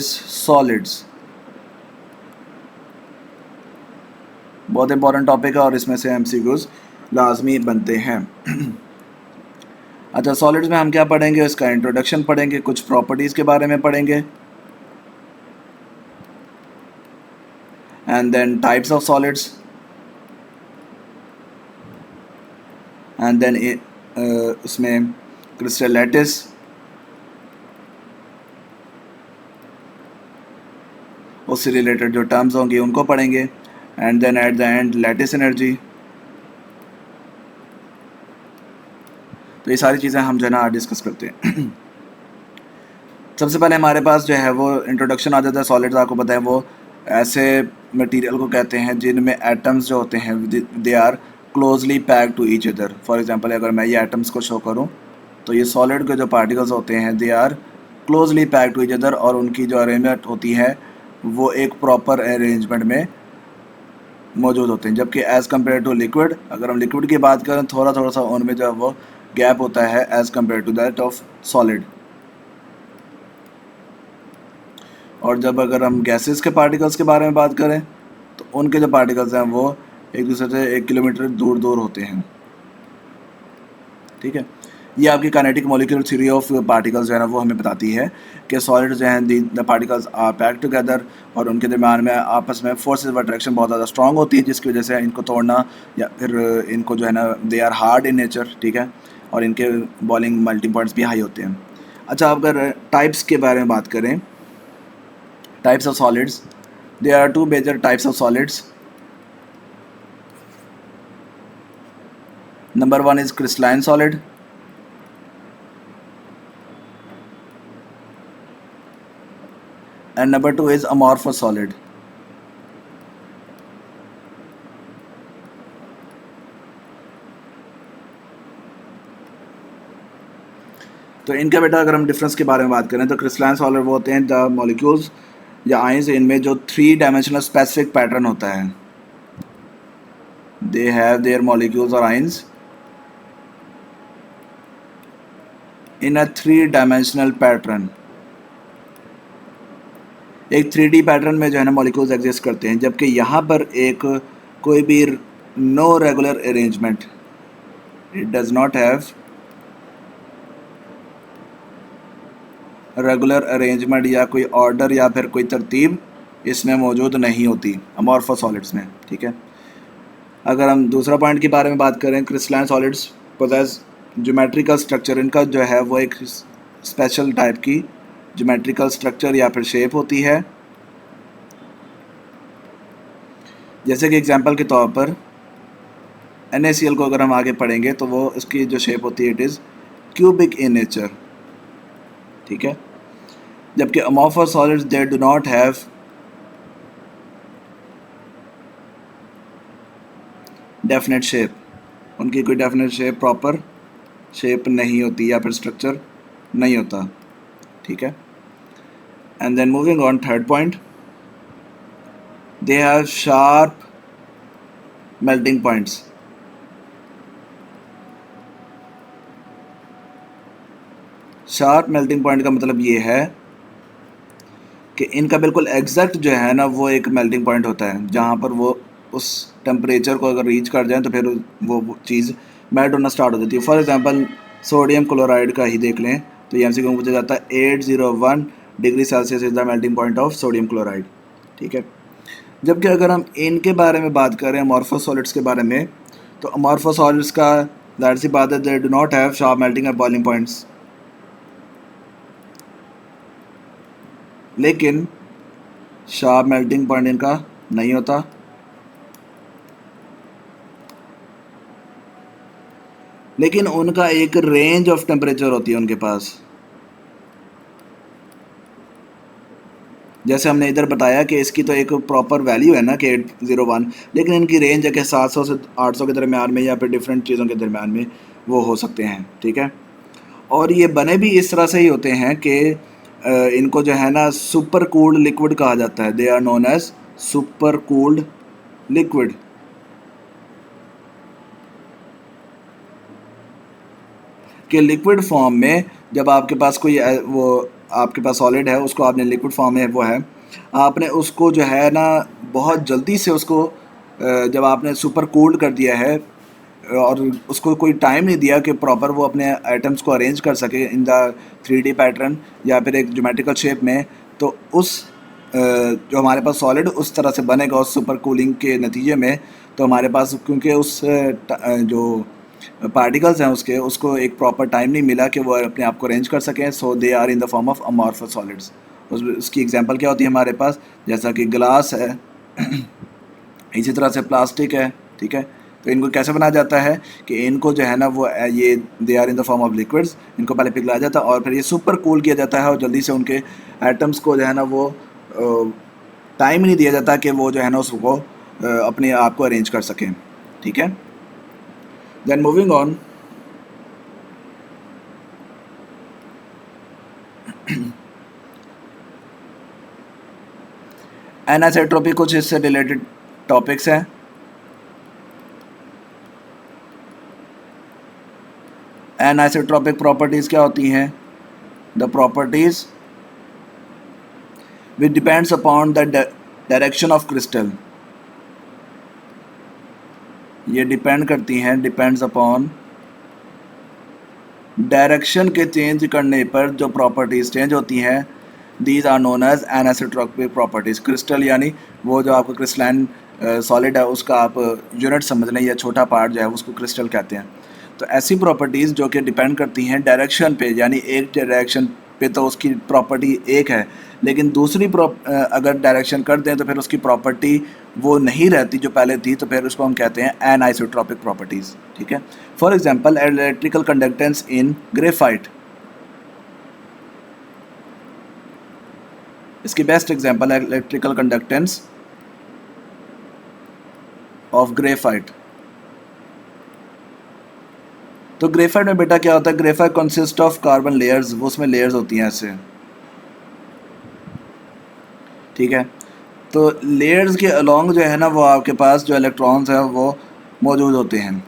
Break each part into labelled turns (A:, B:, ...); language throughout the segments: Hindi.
A: सॉलिड्स बहुत इंपॉर्टेंट टॉपिक है और इसमें से एमसीक्यूज लाजमी बनते हैं। अच्छा, सॉलिड्स में हम क्या पढ़ेंगे, इसका इंट्रोडक्शन पढ़ेंगे, कुछ प्रॉपर्टीज़ के बारे में पढ़ेंगे, and then types of solids, and then उसमें क्रिस्टल लैटिस, उससे रिलेटेड जो टर्म्स होंगी उनको पढ़ेंगे, and then at the end lattice energy. तो ये सारी चीज़ें हम जो है ना आज डिस्कस करते हैं। सबसे पहले हमारे पास जो है वो इंट्रोडक्शन आ जाता है। सॉलिड्स आपको पता है वो ऐसे मटेरियल को कहते हैं जिनमें एटम्स जो होते हैं they are closely packed to each other. For example अगर मैं ये एटम्स को शो करूं तो ये सॉलिड के जो पार्टिकल्स होते हैं they are closely packed to each other, और उनकी जो अरेंजमेंट होती है वो एक प्रॉपर अरेंजमेंट में मौजूद होते हैं। जबकि एज़ कम्पेयर टू लिक्विड, अगर हम लिक्विड की बात करें थोड़ा थोड़ा सा उनमें जो है वो गैप होता है as compare to that of solid. और जब अगर हम गैसेस के पार्टिकल्स के बारे में बात करें तो उनके जो पार्टिकल्स हैं वो एक दूसरे से 1 किलोमीटर दूर दूर होते हैं। ठीक है, ये आपकी kinetic molecular theory of particles जो है ना वो हमें बताती है कि सॉलिड जो हैं the particles are packed together, और उनके दरम्यान में आपस में फोर्सेस ऑफ अट्रैक्शन बहुत ज़्यादा स्ट्रॉन्ग होती है, जिसकी वजह से इनको तोड़ना या फिर इनको जो है ना they are hard in nature. ठीक है, और इनके बॉइलिंग मेल्टिंग पॉइंट्स भी हाई होते हैं। अच्छा, अगर टाइप्स के बारे में बात करें, types of solids, there are two major types of solids. Number one is crystalline solid, and number two is amorphous solid. तो इनका बेटा अगर हम डिफरेंस के बारे में बात करें तो क्रिस्टलाइन सॉलिड वो होते हैं द मॉलिक्यूल्स या आयंस इनमें जो 3 डायमेंशनल स्पेसिफिक पैटर्न होता है। दे हैव देयर मॉलिक्यूल्स और ions in a 3 dimensional pattern. एक 3D पैटर्न में जो है ना मॉलिक्यूल्स एग्जिस्ट करते हैं, जबकि यहाँ पर एक कोई भी no regular arrangement, it does not have regular arrangement या कोई ऑर्डर या फिर कोई तरतीब इसमें मौजूद नहीं होती अमॉर्फस सॉलिड्स में। ठीक है, अगर हम दूसरा पॉइंट के बारे में बात करें, crystalline solids possess geometrical structure. इनका जो है वो एक स्पेशल टाइप की ज्योमेट्रिकल स्ट्रक्चर या फिर शेप होती है। जैसे कि एग्जांपल के तौर पर NaCl को अगर हम आगे पढ़ेंगे तो वो इसकी जो शेप होती है it is cubic in nature. ठीक है, जबकि amorphous solids they do not have definite shape, उनकी कोई डेफिनेट शेप प्रॉपर शेप नहीं होती या फिर स्ट्रक्चर नहीं होता। ठीक है, and then moving on, third point, they have sharp melting points. Sharp melting point का मतलब ये है कि इनका बिल्कुल एग्जैक्ट जो है ना वो एक मेल्टिंग पॉइंट होता है जहाँ पर वो उस टेम्परेचर को अगर रीच कर जाए तो फिर वो चीज़ मेल्ट होना स्टार्ट हो जाती है। फॉर एग्जांपल सोडियम क्लोराइड का ही देख लें तो ये MCQ में पूछा जाता है 801 degree Celsius is the melting point of sodium chloride. ठीक है, जबकि अगर हम इनके बारे में बात करें अमॉर्फस सॉलिड्स के बारे में, तो अमॉर्फस सॉलिड्स का ज़ाहिर सी बात है they do not have sharp melting at boiling points, लेकिन शार्प मेल्टिंग पॉइंट इनका नहीं होता। लेकिन उनका एक रेंज ऑफ टेम्परेचर होती है उनके पास। जैसे हमने इधर बताया कि इसकी तो एक प्रॉपर वैल्यू है ना कि 801, लेकिन इनकी रेंज है कि 700 से 800 के दरम्यान में या फिर डिफरेंट चीज़ों के दरम्यान में वो हो सकते हैं। ठीक है, और ये बने भी इस तरह से ही होते हैं कि इनको जो है ना सुपर कूल्ड लिक्विड कहा जाता है। They are known as super cooled liquid. कि लिक्विड फॉर्म में जब आपके पास कोई वो आपके पास सॉलिड है, उसको आपने लिक्विड फॉर्म में वो है, आपने उसको जो है ना बहुत जल्दी से उसको जब आपने सुपर कूल्ड कर दिया है और उसको कोई टाइम नहीं दिया कि प्रॉपर वो अपने आइटम्स को अरेंज कर सके इन द 3D पैटर्न या फिर एक ज्योमेट्रिकल शेप में, तो उस जो हमारे पास सॉलिड उस तरह से बनेगा उस सुपर कूलिंग के नतीजे में। तो हमारे पास क्योंकि उस जो पार्टिकल्स हैं उसको एक प्रॉपर टाइम नहीं मिला कि वो अपने आप को अरेंज कर सकें, so they are in the form of amorphous solids. उसकी एग्जांपल क्या होती है हमारे पास, जैसा कि ग्लास है इसी तरह से प्लास्टिक है, ठीक है। तो इनको कैसे बनाया जाता है कि इनको जो है ना वो ये they are in the form of liquids, इनको पहले पिघलाया जाता है और फिर ये सुपर कूल किया जाता है और जल्दी से उनके एटम्स को जो है ना वो टाइम ही नहीं दिया जाता कि वो जो है ना उसको अपने आप को अरेंज कर सकें, ठीक है। देन मूविंग ऑन, एनिसोट्रॉपी कुछ इससे रिलेटेड टॉपिक्स हैं। एनिसोट्रॉपिक प्रॉपर्टीज़ क्या होती हैं? The properties which depends upon the direction of crystal, ये डिपेंड करती हैं, डिपेंड्स अपॉन डायरेक्शन के चेंज करने पर जो प्रॉपर्टीज़ चेंज होती हैं, these are known as anisotropic properties. Crystal यानी वो जो आपका क्रिस्टलाइन सॉलिड है उसका आप यूनिट समझ लें या छोटा पार्ट जो है उसको क्रिस्टल कहते हैं। तो ऐसी प्रॉपर्टीज़ जो कि डिपेंड करती हैं डायरेक्शन पे, यानी एक डायरेक्शन पे तो उसकी प्रॉपर्टी एक है, लेकिन दूसरी अगर डायरेक्शन कर दें तो फिर उसकी प्रॉपर्टी वो नहीं रहती जो पहले थी, तो फिर उसको हम कहते हैं एनिसोट्रॉपिक प्रॉपर्टीज़, ठीक है। For example electrical conductance in graphite, इसकी बेस्ट एग्जांपल है इलेक्ट्रिकल कंडक्टेंस ऑफ ग्रेफाइट। तो ग्रेफाइट में बेटा क्या होता है, graphite consist of carbon layers, वो उसमें लेयर्स होती हैं ऐसे, ठीक है। तो लेयर्स के अलोंग जो है ना वो आपके पास जो इलेक्ट्रॉन्स हैं वो मौजूद होते हैं।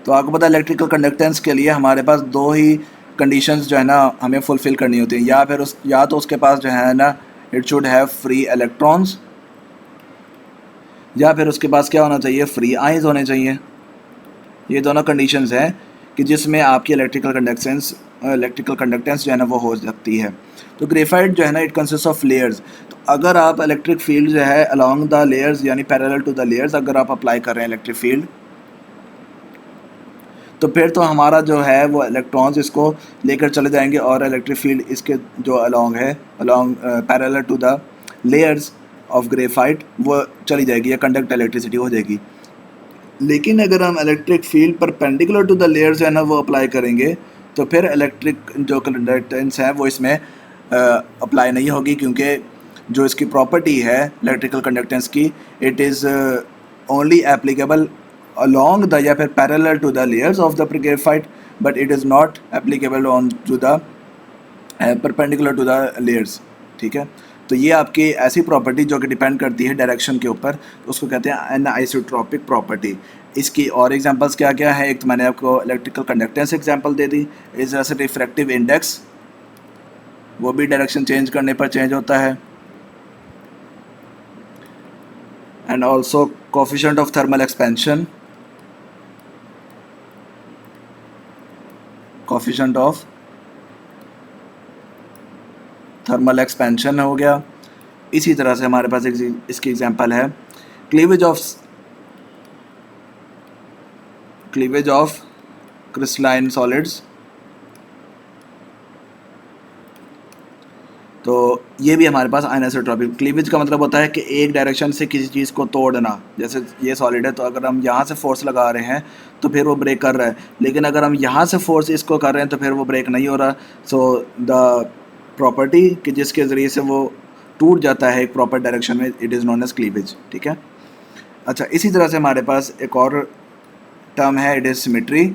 A: तो आपको पता है इलेक्ट्रिकल कंडक्टेंस के लिए हमारे पास दो ही कंडीशंस जो है ना हमें फुलफ़िल करनी होती हैं, या तो उसके पास जो है ना it should have free electrons, या फिर उसके पास क्या होना चाहिए, फ्री आइंस होने चाहिए। ये दोनों कंडीशंस हैं कि जिसमें आपकी इलेक्ट्रिकल कंडक्टेंस जो है ना वो हो सकती है। तो ग्रेफाइट जो है ना इट कंसिस्ट ऑफ लेयर्स। तो अगर आप इलेक्ट्रिक फील्ड जो है अलोंग द लेयर्स यानी पैरेलल टू द लेयर्स अगर आप अप्लाई कर रहे हैं इलेक्ट्रिक फील्ड, तो फिर तो हमारा जो है वो इलेक्ट्रॉन्स इसको लेकर चले जाएंगे और इलेक्ट्रिक फील्ड इसके जो along parallel to the layers of graphite वो चली जाएगी या कंडक्ट इलेक्ट्रिसिटी हो जाएगी। लेकिन अगर हम electric field perpendicular to the layers है ना वो अप्लाई करेंगे तो फिर इलेक्ट्रिक जो कंडक्टेंस है वो इसमें अप्लाई नहीं होगी, क्योंकि जो इसकी प्रॉपर्टी है इलेक्ट्रिकल कंडक्टेंस की, it is only applicable along the या फिर parallel to the layers of the graphite, but it is not applicable on to the perpendicular to the layers, ठीक है। तो ये आपकी ऐसी प्रॉपर्टी जो कि डिपेंड करती है डायरेक्शन के ऊपर, उसको कहते हैं एनिसोट्रॉपिक प्रॉपर्टी। इसकी और एग्जांपल्स क्या क्या है, एक तो मैंने आपको इलेक्ट्रिकल कंडक्टेंस एग्जांपल दे दी, इस तरह से रिफ्रैक्टिव इंडेक्स वो भी डायरेक्शन चेंज करने पर चेंज होता है, and also coefficient of thermal expansion, coefficient of thermal expansion हो गया। इसी तरह से हमारे पास इसकी एग्जांपल है क्लीवेज ऑफ क्रिस्टलाइन सॉलिड्स। तो ये भी हमारे पास एनिसोट्रॉपिक। क्लीवेज का मतलब होता है कि एक डायरेक्शन से किसी चीज़ को तोड़ना, जैसे ये सॉलिड है तो अगर हम यहाँ से फोर्स लगा रहे हैं तो फिर वो ब्रेक कर रहा है, लेकिन अगर हम यहाँ से फोर्स इसको कर रहे हैं तो फिर वो ब्रेक नहीं हो रहा। सो द प्रॉपर्टी कि जिसके ज़रिए से वो टूट जाता है एक प्रॉपर डायरेक्शन में, it is known as cleavage, ठीक है। अच्छा, इसी तरह से हमारे पास एक और टर्म है, इट इज़ सिमेट्री।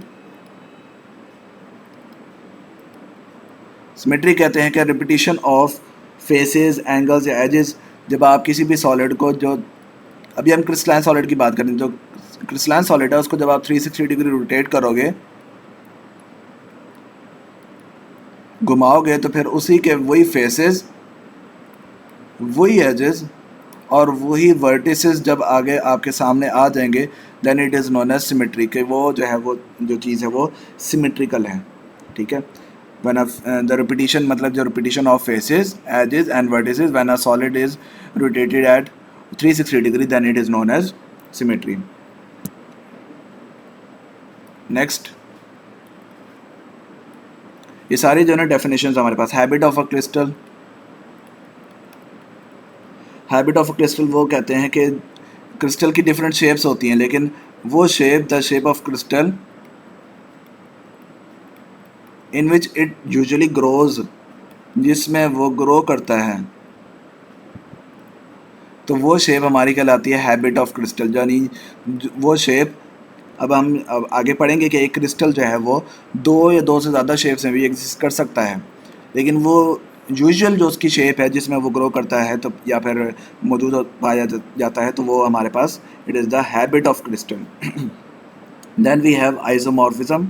A: सिमेट्री कहते हैं कि रिपीटिशन ऑफ फेसेस, एंगल्स या एजेस। जब आप किसी भी सॉलिड को, जो अभी हम क्रिस्टलाइन सॉलिड की बात करें, जो क्रिस्टलाइन सॉलिड है उसको जब आप 360 डिग्री रोटेट करोगे घुमाओगे तो फिर उसी के वही फेसेस, वही एजेस और वही वर्टिसेस जब आगे आपके सामने आ जाएंगे, then it is known as symmetry, कि वो जो है वो जो चीज़ है वो सिमेट्रिकल है। ठीक है, when the repetition मतलब जो repetition of faces, edges and vertices when a solid is rotated at 360 degree, then it is known as symmetry. Next, ये सारी जो है ना डेफिनेशंस हमारे पास। Habit of a crystal, habit of a crystal वो कहते हैं कि क्रिस्टल की डिफरेंट शेप्स होती हैं, लेकिन वो shape, the shape of crystal in which it usually grows, जिसमें वो ग्रो करता है, तो वो शेप हमारी कहलाती है हैबिट ऑफ क्रिस्टल। यानी वो शेप, अब आगे पढ़ेंगे कि एक क्रिस्टल जो है वो दो या दो से ज़्यादा शेप्स में भी एग्जिस्ट कर सकता है, लेकिन वो यूजुअल जो उसकी शेप है जिसमें वो ग्रो करता है तो या फिर मौजूद पाया जाता है, तो वो हमारे पास it is the habit of crystal. Then we have isomorphism.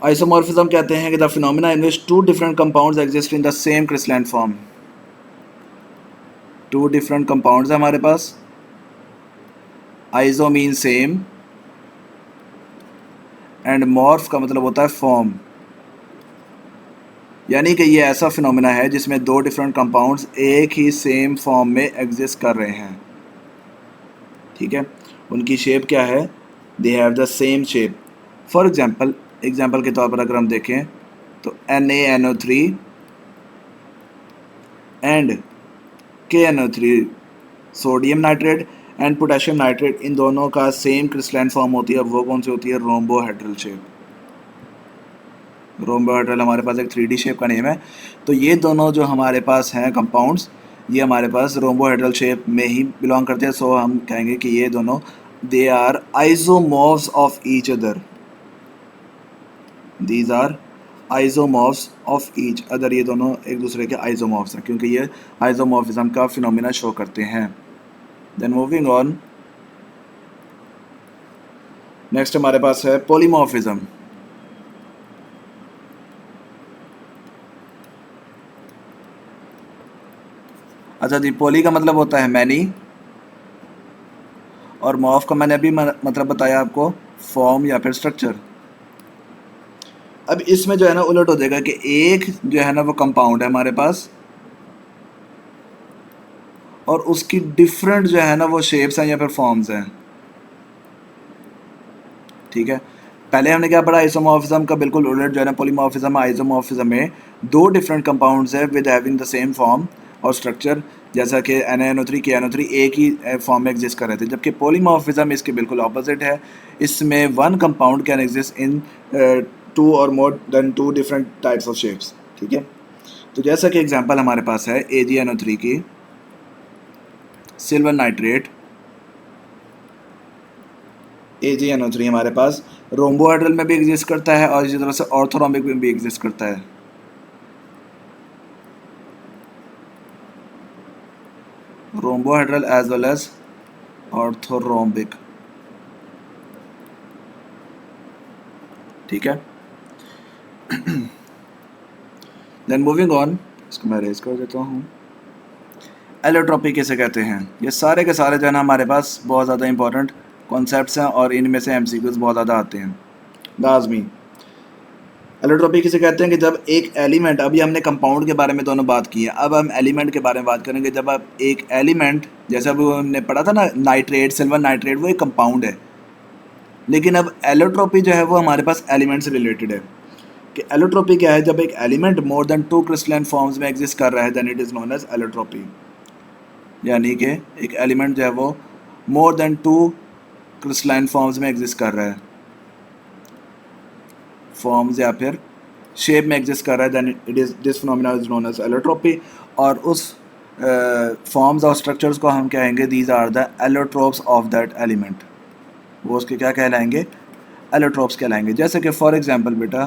A: Isomorphism कहते हैं कि the phenomena in which two different compounds exist in the same crystalline form. Two different compounds है हमारे पास, iso mean same and morph का मतलब होता है फॉर्म, यानी कि ये ऐसा फिनोमेना है जिसमें दो डिफरेंट कंपाउंड्स एक ही सेम फॉर्म में एग्जिस्ट कर रहे हैं। ठीक है, उनकी शेप क्या है, they have the same shape. For example के तौर पर अगर हम देखें तो NaNO3 and KNO3, sodium nitrate and potassium nitrate, इन दोनों का सेम क्रिस्टलाइन फॉर्म होती है, वो कौन सी होती है, रोम्बोहेड्रल शेप। रोम्बोहेड्रल हमारे पास एक 3D शेप का नेम है। तो ये दोनों जो हमारे पास हैं कंपाउंड्स, ये हमारे पास रोम्बोहेड्रल शेप में ही बिलोंग करते हैं। सो हम कहेंगे कि ये दोनों they are isomorphs of each other, these are isomorphs of each other, ये दोनों एक दूसरे के आइसोमॉर्फ्स हैं क्योंकि ये आइसोमॉर्फिज्म का फिनोमेना शो करते हैं। देन मूविंग ऑन, नेक्स्ट हमारे पास है पॉलीमॉर्फिज्म। अच्छा जी, पॉली का मतलब होता है मैनी और मॉर्फ का मैंने अभी मतलब बताया आपको, फॉर्म या फिर स्ट्रक्चर। अब इसमें जो है ना उलट हो जाएगा कि एक जो है ना वो कंपाउंड है हमारे पास और उसकी डिफरेंट जो है ना वो शेप्स हैं या फिर फॉर्म्स हैं। ठीक है, पहले हमने क्या पढ़ा, आइसोमॉर्फिज्म का बिल्कुल उलट जो है ना पॉलीमॉर्फिज्म। आइसोमॉर्फिज्म में दो डिफरेंट कंपाउंड्स है with having the same form और स्ट्रक्चर, जैसा कि NaNO3 KNO3 एक ही फॉर्म में एग्जिस्ट कर रहे थे, जबकि पॉलीमॉर्फिज्म इसके बिल्कुल ऑपोजिट है। इसमें one compound can exist in two or more than two different types of shapes. ठीक है, तो जैसा कि एग्जांपल हमारे पास है AgNO3 की, सिल्वर नाइट्रेट AgNO3 हमारे पास रोम्बोहेड्रल में भी एग्जिस्ट करता है और इसी तरह से ऑर्थोरोम्बिक में भी एग्जिस्ट करता है। Rhombohedral as well as orthorhombic. ठीक है, देन मूविंग ऑन, इसको मैं रेज कर देता हूँ। एलोट्रोपी किसे कहते हैं, ये सारे के सारे जो है ना हमारे पास बहुत ज़्यादा इंपॉर्टेंट कॉन्सेप्ट्स हैं और इनमें से MCQs बहुत ज़्यादा आते हैं लाजमी। एलोट्रोपी किसे कहते हैं कि जब एक एलिमेंट, अभी हमने कंपाउंड के बारे में दोनों बात की है, अब हम एलिमेंट के बारे में बात करेंगे। जब आप एक एलिमेंट, जैसे अभी हमने पढ़ा था ना नाइट्रेट, सिल्वर नाइट्रेट, वो एक कंपाउंड है, लेकिन अब एलोट्रोपी जो है वो हमारे पास एलिमेंट से रिलेटेड है। कि एलोट्रोपी क्या है, जब एक element more than two crystalline forms में एग्जिस्ट कर रहा है, then it is known as allotropy. यानी कि एक एलिमेंट जो है वो more than two crystalline forms में एग्जिस्ट कर रहा है, फॉर्म्स या फिर शेप में एग्जिस्ट कर रहा है, then it is this phenomena is known as allotropy. और उस फॉर्म्स और स्ट्रक्चर्स को हम कहेंगे these are the allotropes of that element, वो उसके क्या कहलाएंगे, एलोट्रोप्स कहलाएंगे। जैसे कि फॉर एग्जांपल बेटा,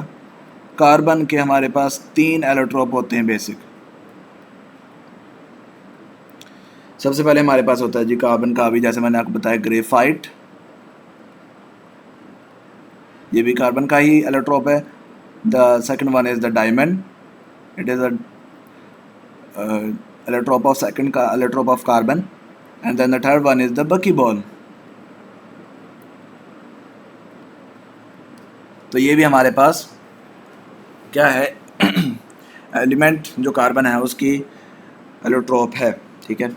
A: कार्बन के हमारे पास 3 एलोट्रोप होते हैं बेसिक। सबसे पहले हमारे पास होता है जी कार्बन का, अभी जैसे मैंने आपको बताया ग्रेफाइट, ये भी कार्बन का ही एलोट्रोप है। The second one is the diamond, it is a allotrope of second का allotrope of carbon. And then the third one is the bucky ball. तो ये भी हमारे पास क्या है एलिमेंट जो कार्बन है उसकी एलोट्रोप है, ठीक है।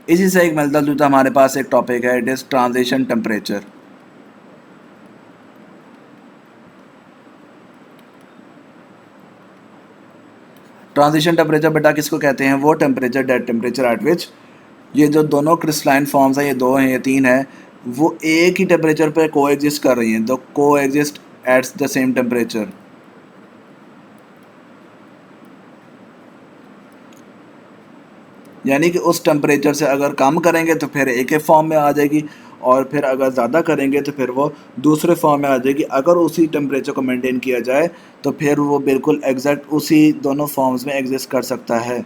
A: इसी से एक मिलता जुलता हमारे पास एक टॉपिक है, it is transition temperature. Transition temperature बेटा किसको कहते हैं? वो temperature, that temperature at which ये जो दोनों क्रिस्टलाइन फॉर्म्स हैं, ये दो हैं, ये तीन है, वो एक ही टेम्परेचर पे को एग्जिस्ट कर रही हैं, द को एग्जिस्ट एट्स द सेम टेम्परेचर। यानी कि उस टेम्परेचर से अगर कम करेंगे तो फिर एक ही फॉर्म में आ जाएगी, और फिर अगर ज़्यादा करेंगे तो फिर वो दूसरे फॉर्म में आ जाएगी। अगर उसी टेम्परेचर को मेंटेन किया जाए तो फिर वो बिल्कुल एग्जैक्ट उसी दोनों फॉर्म्स में एग्जिस्ट कर सकता है।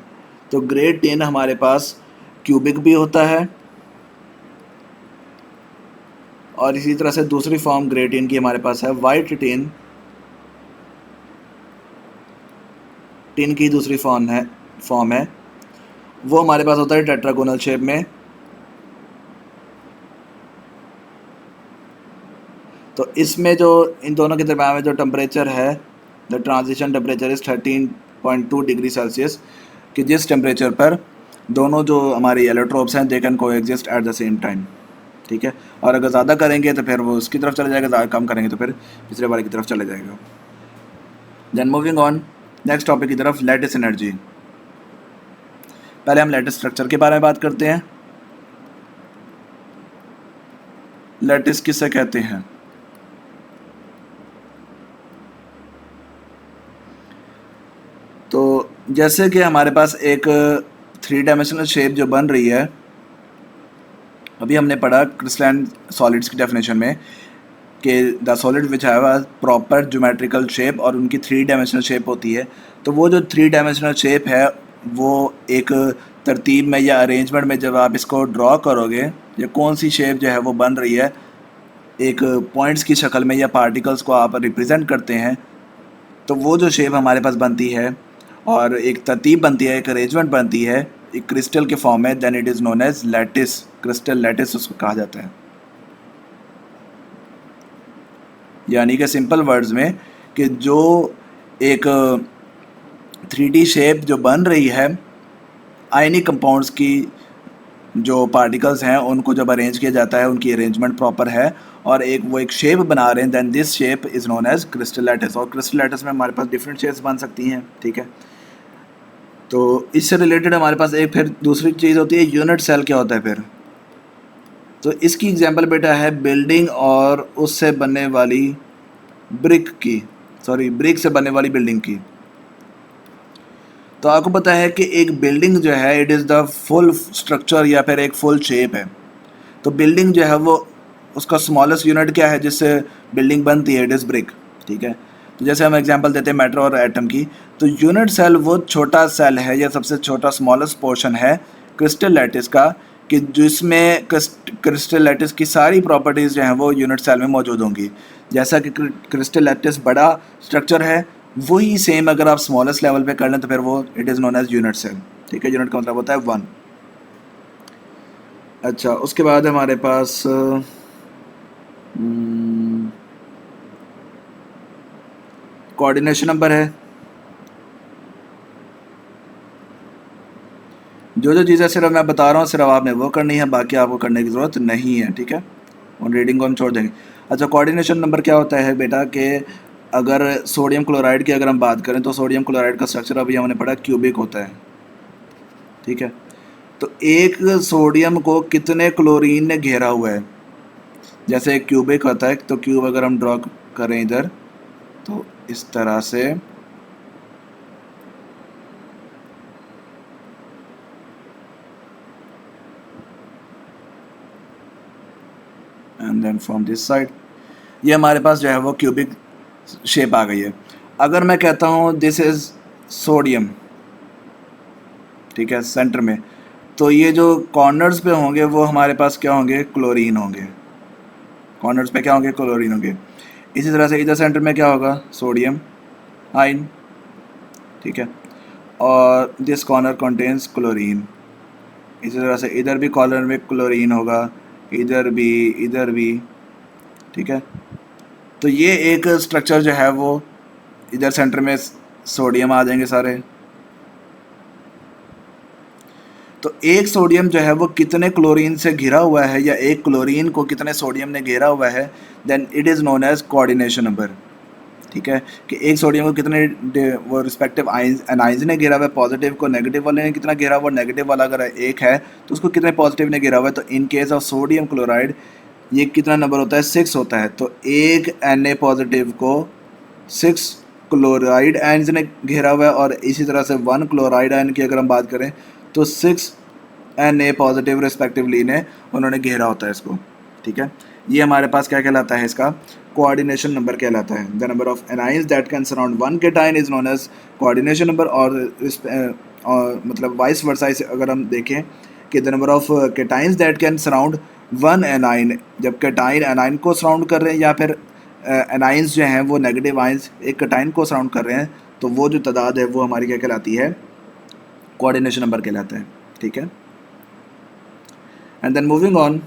A: तो ग्रेड 10 हमारे पास क्यूबिक भी होता है, और इसी तरह से दूसरी फॉर्म ग्रेड 10 की हमारे पास है वाइट टिन। टिन की दूसरी फॉर्म है वो हमारे पास होता है टेट्रागोनल शेप में। तो इसमें जो इन दोनों के दरम्यान में जो टेम्परेचर है, the transition temperature is 13.2 degree Celsius, कि जिस टेम्परेचर पर दोनों जो हमारी एलोट्रोप्स हैं दे कैन को exist at the same time, ठीक है। और अगर ज़्यादा करेंगे तो फिर वो उसकी तरफ चला जाएगा, ज़्यादा कम करेंगे तो फिर पिछले वाले की तरफ चला जाएगा। Then moving on next topic की तरफ, लैटिस एनर्जी। पहले हम लैटिस स्ट्रक्चर के बारे में बात करते हैं। लैटिस किसे कहते हैं? तो जैसे कि हमारे पास एक 3 डायमेंशनल शेप जो बन रही है, अभी हमने पढ़ा क्रिस्टलाइन सॉलिड्स की डेफिनेशन में कि the solid which have a proper geometrical shape, और उनकी 3 डायमेंशनल शेप होती है। तो वो जो 3 डायमेंशनल शेप है वो एक तरतीब में या अरेंजमेंट में जब आप इसको ड्रॉ करोगे, या कौन सी शेप जो है वो बन रही है एक पॉइंट्स की शक्ल में या पार्टिकल्स को आप रिप्रेजेंट करते हैं, तो वो जो शेप हमारे पास बनती है और एक तरतीब बनती है, एक अरेंजमेंट बनती है एक क्रिस्टल के फॉर्म में, then it is known as lattice. Crystal lattice उसको कहा जाता है। यानी कि सिंपल वर्ड्स में कि जो एक 3D शेप जो बन रही है आयनिक कंपाउंड्स की जो पार्टिकल्स हैं उनको जब अरेंज किया जाता है, उनकी अरेंजमेंट प्रॉपर है और वो एक शेप बना रहे हैं, then this shape is known as crystal lattice. और क्रिस्टल लैटिस में हमारे पास डिफरेंट शेप्स बन सकती हैं, ठीक है। तो इससे रिलेटेड हमारे पास एक फिर दूसरी चीज़ होती है यूनिट सेल। क्या होता है फिर? तो इसकी एग्जांपल बेटा है बिल्डिंग और उससे बनने वाली ब्रिक से बनने वाली बिल्डिंग की। तो आपको पता है कि एक बिल्डिंग जो है it is the full structure या फिर एक फुल शेप है। तो बिल्डिंग जो है वो उसका स्मॉलेस्ट यूनिट क्या है जिससे बिल्डिंग बनती है? इट इज़ ब्रिक, ठीक है। तो जैसे हम एग्जांपल देते हैं मेट्रो और एटम की, तो यूनिट सेल वो छोटा सेल है या सबसे छोटा स्मॉलेस्ट पोर्शन है क्रिस्टल लैटिस का, कि जिसमें क्रिस्टल लैटिस की सारी प्रॉपर्टीज़ जो हैं वो यूनिट सेल में मौजूद होंगी। जैसा कि क्रिस्टल लैटिस बड़ा स्ट्रक्चर है, वही सेम अगर आप स्मॉलेस्ट लेवल पे कर लें तो फिर वो it is known as unit cell, ठीक है। यूनिट का मतलब होता है 1। अच्छा, उसके बाद हमारे पास कोऑर्डिनेशन नंबर है। जो चीज़ें सिर्फ मैं बता रहा हूँ सिर्फ आपने वो करनी है, बाकी आपको करने की ज़रूरत नहीं है, ठीक है। उन रीडिंग को हम छोड़ देंगे। अच्छा, कोऑर्डिनेशन नंबर क्या होता है बेटा कि अगर सोडियम क्लोराइड की अगर हम बात करें तो सोडियम क्लोराइड का स्ट्रक्चर अभी हमने पढ़ा क्यूबिक होता है, ठीक है। तो एक सोडियम को कितने क्लोरीन ने घेरा हुआ है? जैसे एक क्यूबिक होता है, तो क्यूब अगर हम ड्रॉ करें इधर तो इस तरह से, and then from this side ये हमारे पास जो है वो क्यूबिक शेप आ गई है। अगर मैं कहता हूँ दिस इज़ सोडियम, ठीक है, सेंटर में, तो ये जो कॉर्नर्स पे होंगे वो हमारे पास क्या होंगे? क्लोरीन होंगे। कॉर्नर्स पे क्या होंगे? क्लोरीन होंगे। इसी तरह से इधर सेंटर में क्या होगा, सोडियम आयन, ठीक है, और दिस कॉर्नर कंटेन्स क्लोरीन। इसी तरह से इधर भी कॉर्नर में क्लोरीन होगा, इधर भी, ठीक है। तो ये एक स्ट्रक्चर जो है वो इधर सेंटर में सोडियम आ जाएंगे सारे। तो एक सोडियम जो है वो कितने क्लोरीन से घिरा हुआ है, या एक क्लोरीन को कितने सोडियम ने घेरा हुआ है, then it is known as coordination number, ठीक है। कि एक सोडियम को कितने वो रिस्पेक्टिव एनाइंस ने घेरा हुआ है, पॉजिटिव को नेगेटिव वाले ने कितना घेरा हुआ, नेगेटिव वाला अगर एक है तो उसको कितने पॉजिटिव ने घेरा हुआ है। तो in case of sodium chloride ये कितना नंबर होता है, 6 होता है। तो एक Na पॉजिटिव को 6 क्लोराइड आयन्स ने घेरा हुआ है, और इसी तरह से 1 क्लोराइड आयन की अगर हम बात करें तो 6 Na पॉजिटिव रिस्पेक्टिवली ने उन्होंने घेरा होता है इसको, ठीक है। ये हमारे पास क्या कहलाता है, इसका कोऑर्डिनेशन नंबर कहलाता है। The number of anions that can surround one cation is known as coordination number. और मतलब वाइस वर्सा अगर हम देखें कि the number of cations that can surround one anion, जब केटाइन एनाइन को सराउंड कर रहे हैं या फिर एनाइंस जो हैं वो नेगेटिव आइंस एक केटाइन को सराउंड कर रहे हैं, तो वो जो तादाद है वो हमारी क्या कहलाती है, कोऑर्डिनेशन नंबर कहलाता है, ठीक है। एंड देन मूविंग ऑन,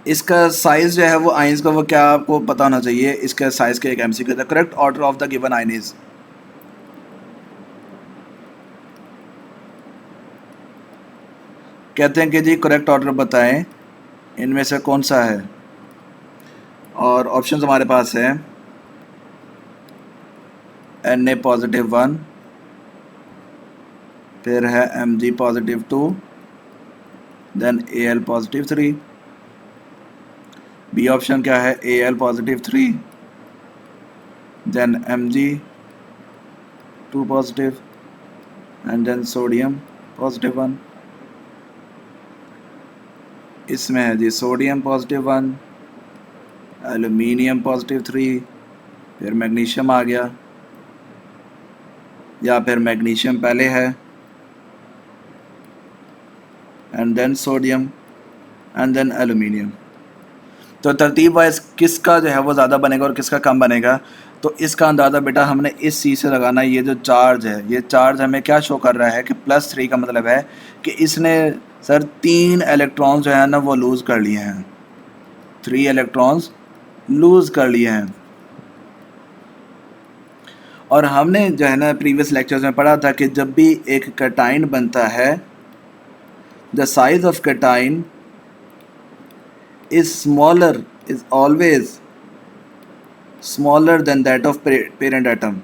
A: इसका साइज़ जो है वो आइंस का वो क्या आपको पता होना चाहिए। इसका साइज़ का एक MCQ, the correct order of the given आइन इज, कहते हैं कि जी करेक्ट ऑर्डर बताएं इनमें से कौन सा है। और ऑप्शंस हमारे पास है Na पॉजिटिव 1, फिर है Mg positive 2, then Al positive 3। B option क्या है, Al positive 3, then Mg 2 positive, and then sodium positive 1। इसमें है जी सोडियम पॉजिटिव 1, एल्यूमिनियम पॉजिटिव 3, फिर मैग्नीशियम आ गया, या फिर मैग्नीशियम पहले है, and then sodium, and then aluminium. तो तरतीब वाइज किसका जो है वो ज़्यादा बनेगा और किसका कम बनेगा, तो इसका अंदाज़ा बेटा हमने इस चीज़ से लगाना है। ये जो चार्ज है, ये चार्ज हमें क्या शो कर रहा है कि +3 का मतलब है कि इसने सर 3 इलेक्ट्रॉन्स जो है ना वो लूज़ कर लिए हैं, 3 इलेक्ट्रॉन्स लूज़ कर लिए हैं। और हमने जो है ना प्रीवियस लेक्चर्स में पढ़ा था कि जब भी एक कैटाइन बनता है, the size of cation is smaller, is always smaller than that of parent atom।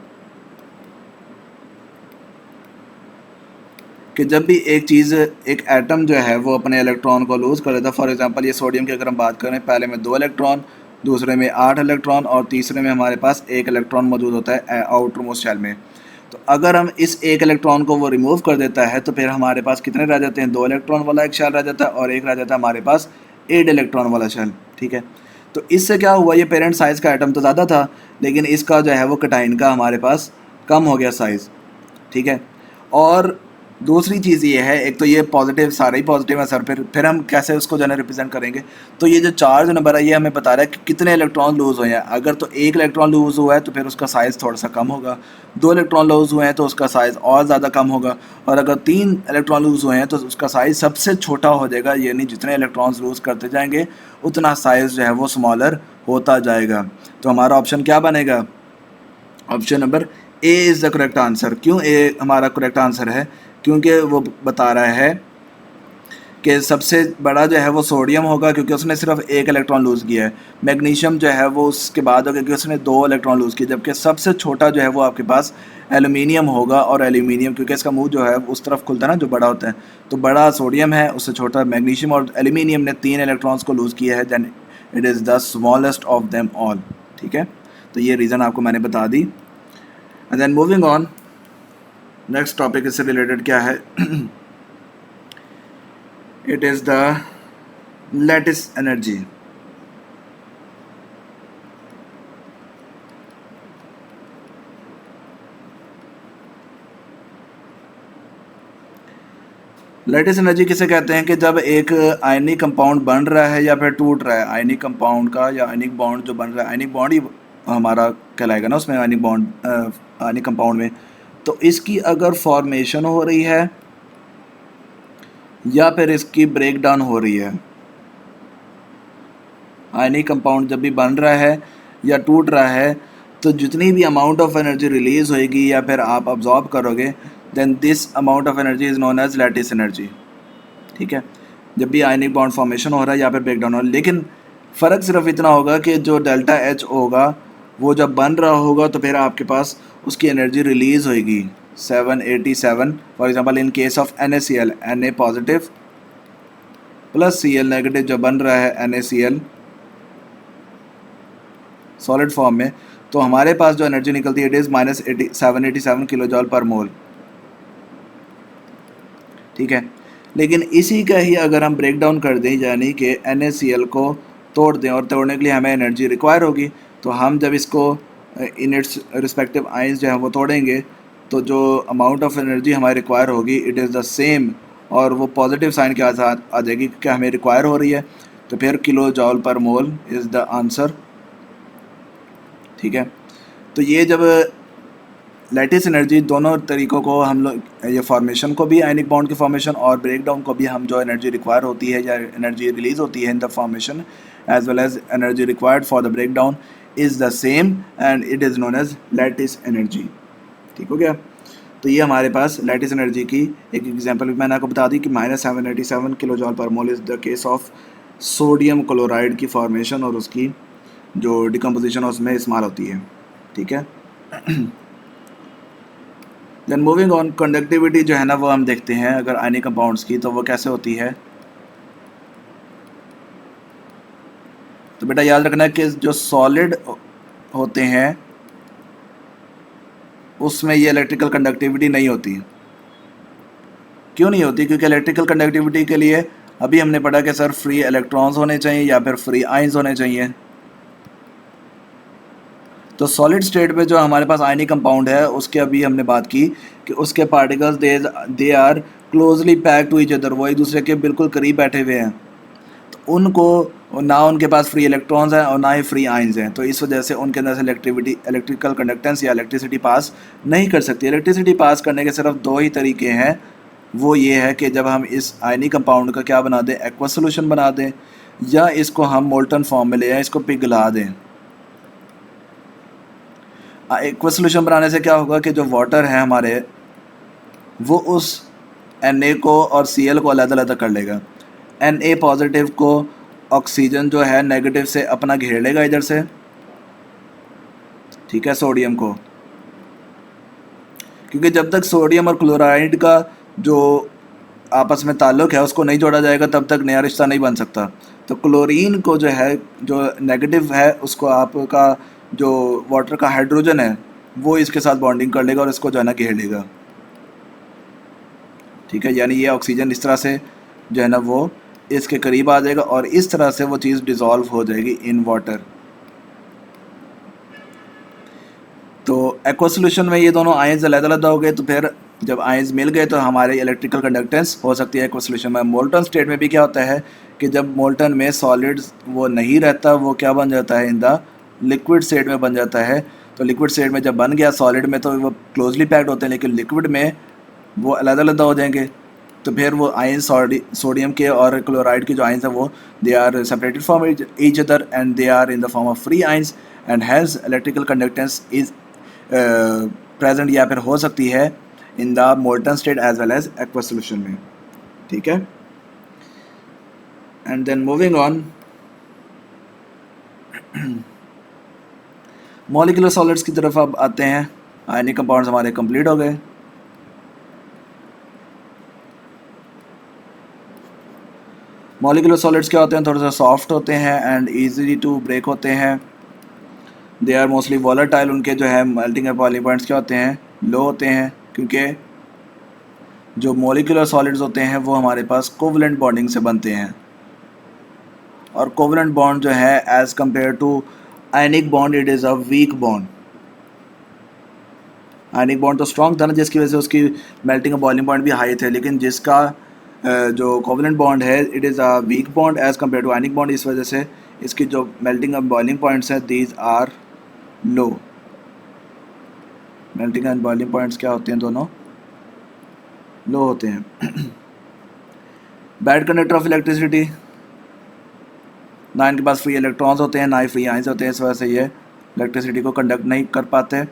A: कि जब भी एक चीज़, एक एटम जो है वो अपने इलेक्ट्रॉन को लूज़ कर देता है, फॉर एग्जांपल ये सोडियम की अगर हम बात करें, पहले में 2 इलेक्ट्रॉन, दूसरे में 8 इलेक्ट्रॉन, और तीसरे में हमारे पास 1 इलेक्ट्रॉन मौजूद होता है आउटर मोस्ट शेल में। तो अगर हम इस 1 इलेक्ट्रॉन को वो रिमूव कर देता है तो फिर हमारे पास कितने रह जाते हैं, 2 इलेक्ट्रॉन वाला एक शेल रह जाता है, और एक रह जाता है हमारे पास 8 इलेक्ट्रॉन वाला शेल, ठीक है। तो इससे क्या हुआ, ये पेरेंट साइज़ का एटम तो ज़्यादा था, लेकिन इसका जो है वो कैटाइन का हमारे पास कम हो गया साइज़, ठीक है। और दूसरी चीज़ ये है, एक तो ये पॉजिटिव, सारे ही पॉजिटिव है सर, फिर हम कैसे उसको जो है रिप्रेजेंट करेंगे। तो ये जो चार्ज नंबर है ये हमें बता रहा है कि कितने इलेक्ट्रॉन लूज़ हुए हैं। अगर तो 1 इलेक्ट्रॉन लूज़ हुआ है तो फिर उसका साइज़ थोड़ा सा कम होगा, 2 इलेक्ट्रॉन लूज़ हुए हैं तो उसका साइज़ और ज़्यादा कम होगा, और अगर 3 इलेक्ट्रॉन लूज़ हुए हैं तो उसका साइज़ सबसे छोटा हो जाएगा। यानी जितने इलेक्ट्रॉन्स लूज़ करते जाएंगे उतना साइज़ जो है वो स्मॉलर होता जाएगा। तो हमारा ऑप्शन क्या बनेगा, option number A is the correct answer. क्यों ए हमारा करेक्ट आंसर है, क्योंकि वो बता रहा है कि सबसे बड़ा जो है वो सोडियम होगा क्योंकि उसने सिर्फ 1 इलेक्ट्रॉन लूज़ किया है। मैग्नीशियम जो है वो उसके बाद होगा क्योंकि उसने 2 इलेक्ट्रॉन लूज़ किए, जबकि सबसे छोटा जो है वो आपके पास एल्यूमिनियम होगा। और एल्यूमिनियम क्योंकि इसका मुंह जो है उस तरफ खुलता है ना जो बड़ा होता है, तो बड़ा सोडियम है, उससे छोटा मैग्नीशियम, और एल्यूमिनियम ने 3 इलेक्ट्रॉन्स को लूज़ किया है, than it is the smallest of them all, ठीक है। तो ये रीज़न आपको मैंने बता दी। And then moving on, next topic इससे रिलेटेड क्या है, it is the lattice energy. Lattice energy किसे कहते हैं कि जब एक आयनिक कंपाउंड बन रहा है या फिर टूट रहा है, आयनिक कंपाउंड का या आयनिक बॉन्ड जो बन रहा है, आयनिक बॉन्ड ही हमारा कहलाएगा ना उसमें, आयनिक बॉन्ड आयनिक कंपाउंड में, तो इसकी अगर फॉर्मेशन हो रही है या फिर इसकी ब्रेक डाउन हो रही है, आयनिक कंपाउंड जब भी बन रहा है या टूट रहा है, तो जितनी भी अमाउंट ऑफ एनर्जी रिलीज होएगी या फिर आप अब्जॉर्ब करोगे, then this amount of energy is known as lattice energy. ठीक है, जब भी आयनिक बॉन्ड फॉर्मेशन हो रहा है या फिर ब्रेक डाउन हो रहा है। लेकिन फ़र्क सिर्फ इतना होगा कि जो डेल्टा एच होगा वो जब बन रहा होगा तो फिर आपके पास उसकी एनर्जी रिलीज़ होएगी 787, for example in case of NaCl, Na positive plus Cl negative जब बन रहा है NaCl सॉलिड फॉर्म में, तो हमारे पास जो एनर्जी निकलती है it is -787 kilo joule per मोल। ठीक है, लेकिन इसी का ही अगर हम ब्रेक डाउन कर दें, यानी कि NaCl को तोड़ दें, और तोड़ने के लिए हमें एनर्जी रिक्वायर होगी, तो हम जब इसको इन इट्स रिस्पेक्टिव आइंस जो है वो तोड़ेंगे, तो जो अमाउंट ऑफ एनर्जी हमारी रिक्वायर होगी इट इज़ द सेम, और वो पॉजिटिव साइन के साथ आ जाएगी क्योंकि हमें रिक्वायर हो रही है, तो फिर kilo joule per mole is the answer. ठीक है, तो ये जब लैटिस एनर्जी दोनों तरीक़ों को हम लोग, ये फॉर्मेशन को भी आयनिक बॉन्ड की फॉर्मेशन और ब्रेक डाउन को भी, हम जो एनर्जी रिक्वायर होती है या एनर्जी रिलीज़ होती है in the formation as well as energy required for the break down is the same and it is known as lattice energy. ठीक हो गया, तो ये हमारे पास लैटिस एनर्जी की एक एग्जांपल मैंने आपको बता दी कि -787 kilo joule per mole is the case of sodium chloride की फॉर्मेशन और उसकी जो डिकम्पोजिशन उसमें इस्तेमाल होती है। ठीक है, देन मूविंग ऑन, कंडक्टिविटी जो है ना वो हम देखते हैं अगर आयनिक कंपाउंड्स की, तो वो कैसे होती है। तो बेटा याद रखना है कि जो सॉलिड होते हैं उसमें ये इलेक्ट्रिकल कंडक्टिविटी नहीं होती। क्यों नहीं होती? क्योंकि इलेक्ट्रिकल कंडक्टिविटी के लिए अभी हमने पढ़ा कि सर फ्री इलेक्ट्रॉन्स होने चाहिए या फिर फ्री आइंस होने चाहिए। तो सॉलिड स्टेट में जो हमारे पास आयनिक कंपाउंड है उसके अभी हमने बात की कि उसके particles they are closely packed to each other, वो एक दूसरे के बिल्कुल करीब बैठे हुए हैं, तो उनको ना उनके पास फ्री इलेक्ट्रॉन्स हैं और ना ही फ्री आइंस हैं, तो इस वजह से उनके अंदर से इलेक्ट्रिकल कंडक्टेंस या इलेक्ट्रिसिटी पास नहीं कर सकती। इलेक्ट्रिसिटी पास करने के सिर्फ दो ही तरीके हैं, वो ये है कि जब हम इस आयनिक कंपाउंड का क्या बना दें, एक्वस सोल्यूशन बना दें, या इसको हम मोल्टन फॉर्म में ले आए, इसको पिघला दें। एक्वस सोल्यूशन बनाने से क्या होगा कि जो वाटर है हमारे वो उस Na को और Cl को अलग अलग कर लेगा। Na पॉजिटिव को ऑक्सीजन जो है नेगेटिव से अपना घेर लेगा इधर से, ठीक है, सोडियम को, क्योंकि जब तक सोडियम और क्लोराइड का जो आपस में ताल्लुक़ है उसको नहीं जोड़ा जाएगा तब तक नया रिश्ता नहीं बन सकता। तो क्लोरीन को जो है, जो नेगेटिव है, उसको आपका जो वाटर का हाइड्रोजन है वो इसके साथ बॉन्डिंग कर लेगा और इसको जो है ना घेर लेगा। ठीक है, यानी ये ऑक्सीजन इस तरह से जो है ना वो इसके करीब आ जाएगा और इस तरह से वो चीज़ डिज़ोल्व हो जाएगी इन वाटर। तो एक्वस सॉल्यूशन में ये दोनों आयंस अलग अलग हो गए, तो फिर जब आयंस मिल गए तो हमारे इलेक्ट्रिकल कंडक्टेंस हो सकती है एक्वस सॉल्यूशन में। मोल्टन स्टेट में भी क्या होता है कि जब मोल्टन में सॉलिड्स वो नहीं रहता, वो क्या बन जाता है, इन द लिक्विड स्टेट में बन जाता है। तो लिक्विड स्टेट में जब बन गया, सॉलिड में तो वो क्लोजली पैक्ड होते हैं, लेकिन लिक्विड में वो अलग अलग हो जाएंगे। तो फिर वो आयंस सोडियम के और क्लोराइड के जो आयंस हैं वो they are separated from each other and they are in the form of free ions and has electrical conductance is present या फिर हो सकती है in the molten state as well as aqueous solution में। ठीक है, and then moving on, molecular solids की तरफ अब आते हैं। आयनिक कंपाउंड्स हमारे कंप्लीट हो गए। मॉलिक्यूलर सॉलिड्स क्या होते हैं, थोड़ा सा सॉफ्ट होते हैं एंड ईजीली टू ब्रेक होते हैं। दे आर मोस्टली वॉलेटाइल, उनके जो है मेल्टिंग एंड बॉइलिंग पॉइंट्स क्या होते हैं, लो होते हैं, क्योंकि जो मॉलिक्यूलर सॉलिड्स होते हैं वो हमारे पास कोवलेंट बॉन्डिंग से बनते हैं, और कोवलेंट बॉन्ड जो है as compare to ionic bond it is a weak bond. Ionic bond तो स्ट्रॉन्ग था ना, जिसकी वजह से उसकी मेल्टिंग और बॉइलिंग पॉइंट भी हाई थे, लेकिन जिसका जो कोवलेंट बॉन्ड है it is a weak bond as compare to ionic bond. इस वजह से इसकी जो मेल्टिंग एंड बॉइलिंग पॉइंट्स हैं these are low. Melting and boiling points क्या होते हैं, दोनों लो होते हैं। बैड कंडक्टर ऑफ इलेक्ट्रिसिटी, ना इनके पास फ्री इलेक्ट्रॉन्स होते हैं ना ही फ्री आयंस होते हैं, इस वजह से ये इलेक्ट्रिसिटी को कंडक्ट नहीं कर पाते।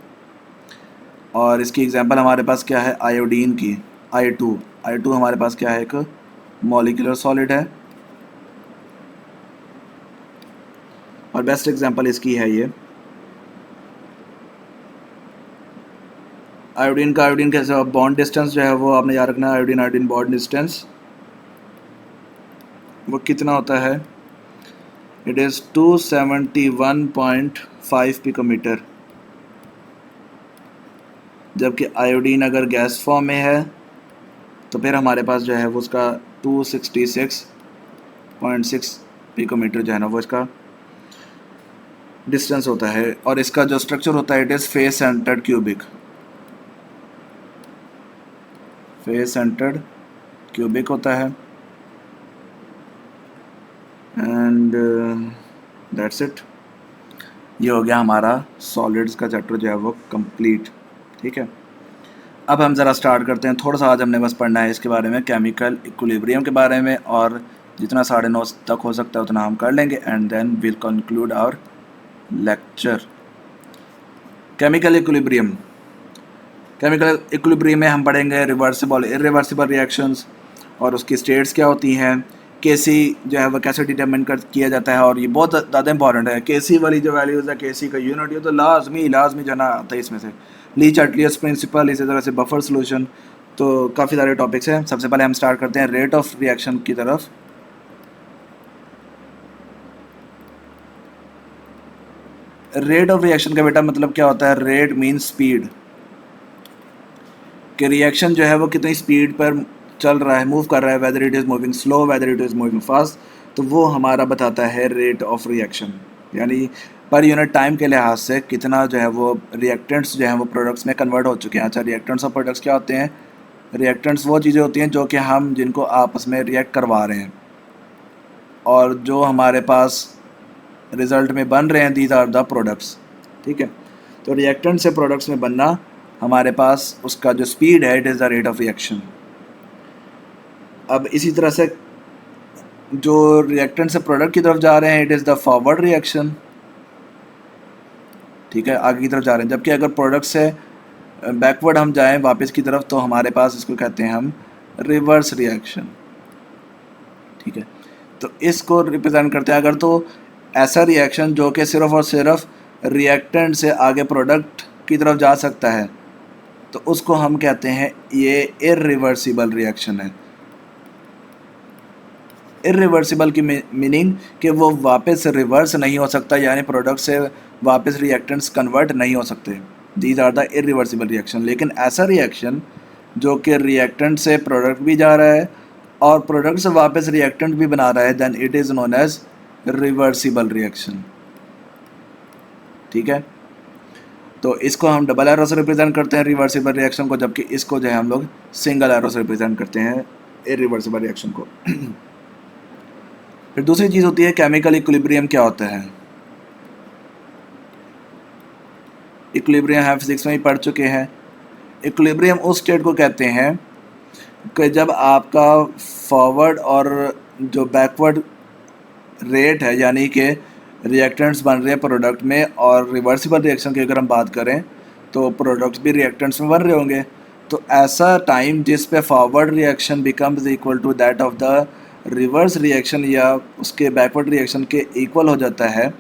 A: और इसकी एग्जांपल हमारे पास क्या है, आयोडीन की I2 हमारे पास क्या है, एक मॉलिक्यूलर सॉलिड है और बेस्ट एग्जांपल इसकी है ये आयोडीन का। आयोडीन के बॉन्ड डिस्टेंस जो है वो आपने याद रखना है, आयोडीन बॉन्ड डिस्टेंस वो कितना होता है, इट इज़ 271.5 पिकोमीटर। जबकि आयोडीन अगर गैस फॉर्म में है तो फिर हमारे पास जो है वो उसका 266.6 पिकोमीटर जो है ना वो इसका डिस्टेंस होता है। और इसका जो स्ट्रक्चर होता है it is face centred cubic होता है। एंड दैट्स इट, ये हो गया हमारा सॉलिड्स का चैप्टर जो है वो कंप्लीट। ठीक है, अब हम ज़रा स्टार्ट करते हैं। थोड़ा सा आज हमने बस पढ़ना है इसके बारे में, केमिकल इक्विलिब्रियम के बारे में, और जितना 9:30 तक हो सकता है उतना हम कर लेंगे and then will conclude our lecture. Chemical equilibrium में हम पढ़ेंगे रिवर्सिबल इरिवर्सिबल रिएक्शंस और उसकी स्टेट्स क्या होती हैं, केसी जो है वो कैसे डिटरमिन किया जाता है। और ये बहुत ज़्यादा इंपॉर्टेंट है, केसी वाली जो वैल्यूज़ है, केसी का यूनिट, ये तो लाजमी जो ना आता है इसमें से। ली-चार्टियर्स प्रिंसिपल, इसी तरह से बफर सोल्यूशन, तो काफ़ी सारे टॉपिक्स हैं। सबसे पहले हम स्टार्ट करते हैं रेट ऑफ रिएक्शन की तरफ। रेट ऑफ रिएक्शन का बेटा मतलब क्या होता है, रेट मीन्स स्पीड, कि रिएक्शन जो है वो कितनी स्पीड पर चल रहा है, मूव कर रहा है, whether it is moving slow, whether it is moving fast, तो वो हमारा बताता है रेट ऑफ रिएक्शन। यानी पर यूनिट टाइम के लिहाज से कितना जो है वो रिएक्टेंट्स जो हैं वो प्रोडक्ट्स में कन्वर्ट हो चुके हैं। अच्छा, रिएक्टेंट्स और प्रोडक्ट्स क्या होते हैं, रिएक्टेंट्स वो चीज़ें होती हैं जो कि हम जिनको आपस में रिएक्ट करवा रहे हैं और जो हमारे पास रिज़ल्ट में बन रहे हैं, दीज आर द प्रोडक्ट्स। ठीक है, तो रिएक्टेंट से प्रोडक्ट्स में बनना हमारे पास उसका जो स्पीड है it is the rate of reaction. अब इसी तरह से जो रिएक्टेंट से प्रोडक्ट की तरफ जा रहे हैं it is the forward reaction. ठीक है, आगे की तरफ जा रहे हैं। जबकि अगर प्रोडक्ट से बैकवर्ड हम जाएं वापस की तरफ तो हमारे पास इसको कहते हैं हम रिवर्स रिएक्शन। ठीक है, तो इसको रिप्रेजेंट करते हैं। अगर तो ऐसा रिएक्शन जो कि सिर्फ और सिर्फ रिएक्टेंट से आगे प्रोडक्ट की तरफ जा सकता है तो उसको हम कहते हैं ये इरिवर्सिबल रिएक्शन है। इरिवर्सिबल की मीनिंग कि वो वापस रिवर्स नहीं हो सकता, यानी प्रोडक्ट से वापस रिएक्टेंट्स कन्वर्ट नहीं हो सकते। These are the irreversible reaction. लेकिन ऐसा रिएक्शन जो कि रिएक्टेंट से प्रोडक्ट भी जा रहा है और प्रोडक्ट से वापस रिएक्टेंट भी बना रहा है, then it is known as reversible reaction. ठीक है, तो इसको हम डबल एरो से रिप्रेजेंट करते हैं रिवर्सिबल रिएक्शन को, जबकि इसको जो है हम लोग सिंगल एरो से रिप्रेजेंट करते हैं इरिवर्सिबल रिएक्शन को। फिर दूसरी चीज़ होती है केमिकल इक्विलिब्रियम। क्या होता है इक्विलिब्रियम, हम फिजिक्स में ही पढ़ चुके हैं। इक्विलिब्रियम उस स्टेट को कहते हैं कि जब आपका फॉरवर्ड और जो बैकवर्ड रेट है, यानी कि रिएक्टेंट्स बन रहे हैं प्रोडक्ट में, और रिवर्सिबल रिएक्शन की अगर हम बात करें तो प्रोडक्ट्स भी रिएक्टेंट्स में बन रहे होंगे, तो ऐसा टाइम जिस पे forward reaction becomes equal to that of the reverse reaction या उसके बैकवर्ड रिएक्शन के इक्वल हो जाता है,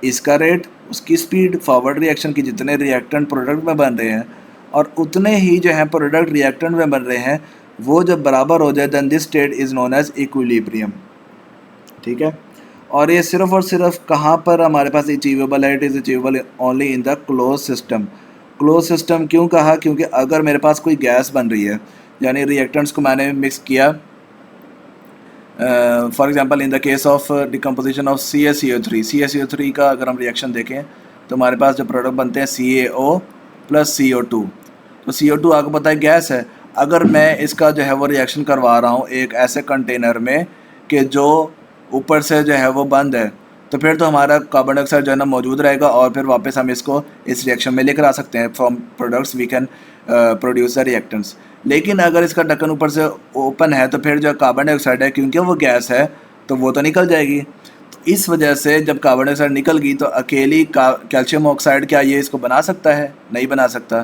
A: इसका रेट, उसकी स्पीड फॉरवर्ड रिएक्शन की जितने रिएक्टेंट प्रोडक्ट में बन रहे हैं और उतने ही जो है प्रोडक्ट रिएक्टेंट में बन रहे हैं, वो जब बराबर हो जाए then this state is known as equilibrium. ठीक है, और ये सिर्फ और सिर्फ कहाँ पर हमारे पास अचीवेबल है, it is achievable only in the close system. Close system क्यों कहा, क्योंकि अगर मेरे पास कोई गैस बन रही है, यानी रिएक्टेंट्स को मैंने मिक्स किया, for example in the case of decomposition of CaCO3 का अगर हम रिएक्शन देखें तो हमारे पास जो प्रोडक्ट बनते हैं CaO + CO2। तो CO2 आपको पता है गैस है। अगर मैं इसका जो है वो रिएक्शन करवा रहा हूँ एक ऐसे कंटेनर में कि जो ऊपर से जो है वो बंद है, तो फिर तो हमारा कार्बन डाइऑक्साइड जो है ना मौजूद रहेगा और फिर वापस हम इसको इस रिएक्शन में लेकर आ सकते हैं। From products we can produce the reactants. लेकिन अगर इसका ढक्कन ऊपर से ओपन है तो फिर जो कार्बन डाइऑक्साइड है, क्योंकि वो गैस है, तो वो तो निकल जाएगी। तो इस वजह से जब कार्बन डाइऑक्साइड निकल गई तो अकेली कैल्शियम ऑक्साइड क्या ये इसको बना सकता है? नहीं बना सकता।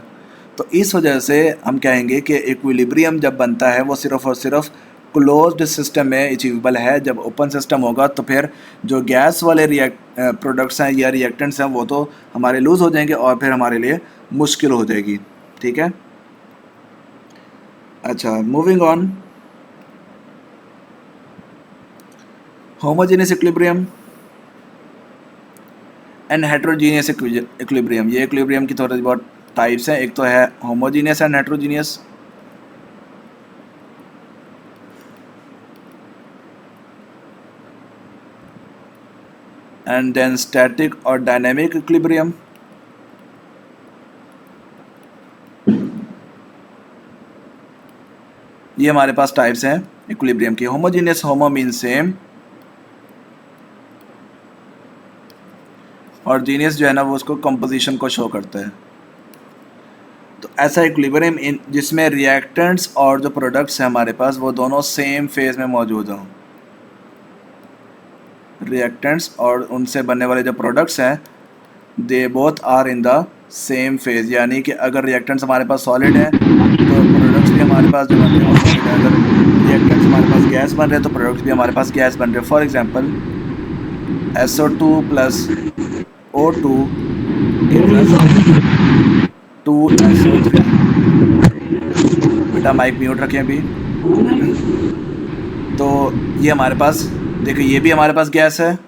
A: तो इस वजह से हम कहेंगे कि इक्विलिब्रियम जब बनता है वो सिर्फ़ और सिर्फ क्लोज्ड सिस्टम में अचीवेबल है। जब ओपन सिस्टम होगा तो फिर जो गैस वाले प्रोडक्ट्स हैं या रिएक्टेंट्स हैं वो तो हमारे लूज़ हो जाएंगे और फिर हमारे लिए मुश्किल हो जाएगी। ठीक है, अच्छा, moving on. Homogeneous equilibrium and heterogeneous equilibrium. ये इक्विलिब्रियम की थोड़ी बहुत टाइप्स हैं। एक तो है homogeneous and heterogeneous. And then static और डायनेमिक इक्विलिब्रियम। ये हमारे पास टाइप्स हैं इक्विलिब्रियम की। होमोजीनियस, होमो मीन्स सेम, और जीनियस जो है ना वो उसको कंपोजिशन को शो करता है। तो ऐसा इक्विलिब्रियम जिसमें रिएक्टेंट्स और जो प्रोडक्ट्स हैं हमारे पास वो दोनों सेम फेज में मौजूद हों। रिएक्टेंट्स और उनसे बनने वाले जो प्रोडक्ट्स हैं they both are in the same phase, यानी कि अगर रिएक्टेंट्स हमारे पास सॉलिड हैं तो प्रोडक्ट्स भी हमारे पास जो बन रहे हैं सॉलिड है। अगर रिएक्टेंट्स हमारे पास गैस बन रहे हैं तो प्रोडक्ट्स भी हमारे पास गैस बन रहे हैं। For example SO2 plus O2 2SO3। बेटा माइक म्यूट रखें अभी। तो ये हमारे पास देखिए, ये भी हमारे पास गैस है,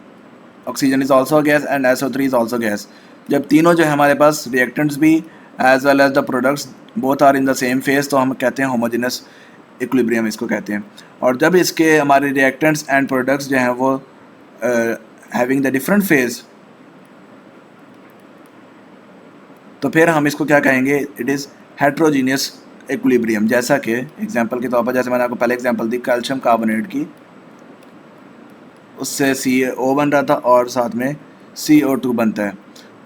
A: oxygen is also gas and SO3 is also gas. जब तीनों जो है हमारे पास रिएक्टेंट्स भी as well as the products both are in the same phase, तो हम कहते हैं होमोजेनस इक्विलिब्रियम इसको कहते हैं। और जब इसके हमारे रिएक्टेंट्स एंड प्रोडक्ट्स जो हैं वो हैविंग द डिफरेंट फेज, तो फिर हम इसको क्या कहेंगे? It is heterogeneous equilibrium. जैसा कि एग्जांपल के तौर पर, जैसे मैंने आपको पहले एग्जांपल दी कैल्शियम कार्बोनेट की, उससे CO बन रहा था और साथ में CO2 बनता है।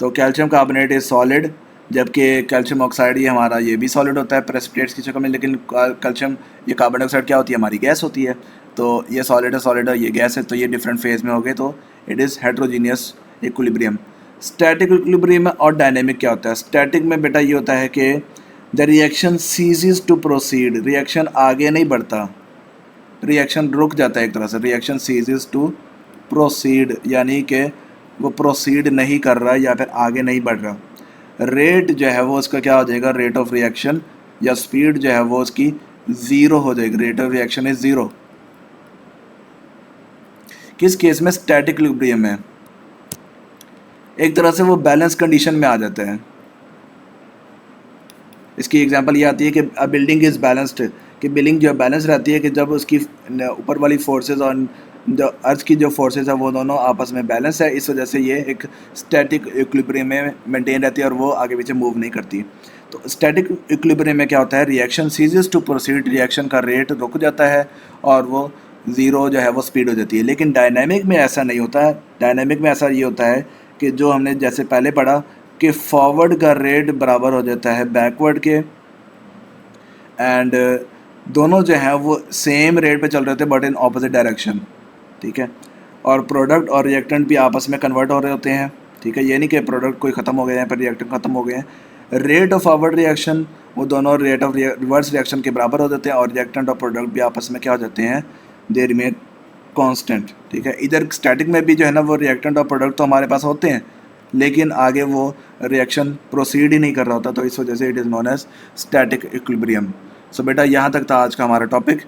A: तो कैल्शियम कार्बोनेट इज सॉलिड, जबकि कैल्शियम ऑक्साइड ये हमारा ये भी सॉलिड होता है प्रेसिपिटेट्स की शक्ल में। लेकिन कैल्शियम ये कार्बन डाइऑक्साइड क्या होती है? हमारी गैस होती है। तो ये सॉलिड है, ये गैस है, तो ये डिफरेंट फेज में हो गए, तो it is heterogeneous equilibrium. Static equilibrium और डायनेमिक क्या होता है? स्टैटिक में बेटा ये होता है कि the reaction ceases to proceed, reaction आगे नहीं बढ़ता, रिएक्शन रुक जाता है एक तरह से। रिएक्शन सीजेस टू प्रोसीड यानी कि वो प्रोसीड नहीं कर रहा या फिर आगे नहीं बढ़ रहा। रेट जो है वो उसका क्या हो जाएगा? रेट ऑफ रिएक्शन या स्पीड जो है वो उसकी ज़ीरो हो जाएगी। Rate of reaction is zero. किस केस में? स्टैटिक इक्विलिब्रियम में एक तरह से वो बैलेंस कंडीशन में आ जाता है। इसकी एग्जांपल ये आती है कि अ बिल्डिंग इज़ बैलेंस्ड, कि बिल्डिंग जो बैलेंस रहती है कि जब उसकी ऊपर वाली फोर्सेस और जो अर्थ की जो फोर्सेस है वो दोनों आपस में बैलेंस है। इस वजह से ये एक स्टैटिक इक्विलिब्रियम में मेंटेन रहती है और वो आगे पीछे मूव नहीं करती। तो स्टैटिक इक्विलिब्रियम में क्या होता है? Reaction ceases to proceed, reaction का रेट रुक जाता है और वो ज़ीरो जो है वो स्पीड हो जाती है। लेकिन डायनामिक में ऐसा नहीं होता है। डायनामिक में ऐसा ये होता है कि जो हमने जैसे पहले पढ़ा कि फॉरवर्ड का रेट बराबर हो जाता है बैकवर्ड के, एंड दोनों जो हैं वो सेम रेट पे चल रहे थे बट इन ऑपोजिट डायरेक्शन। ठीक है, और प्रोडक्ट और रिएक्टेंट भी आपस में कन्वर्ट हो रहे होते हैं। ठीक है, ये नहीं कि प्रोडक्ट कोई ख़त्म हो गया है पर रिएक्टेंट ख़त्म हो गए हैं। रेट ऑफ फॉरवर्ड रिएक्शन वो दोनों रेट ऑफ रिवर्स रिएक्शन के बराबर हो जाते हैं, और रिएक्टेंट और प्रोडक्ट भी आपस में क्या हो जाते हैं? They remain constant. ठीक है, इधर स्टैटिक में भी जो है ना वो रिएक्टेंट और प्रोडक्ट तो हमारे पास होते हैं लेकिन आगे वो रिएक्शन प्रोसीड ही नहीं कर रहा होता, तो इस वजह से it is known as static equilibrium. So बेटा यहाँ तक था आज का हमारा टॉपिक।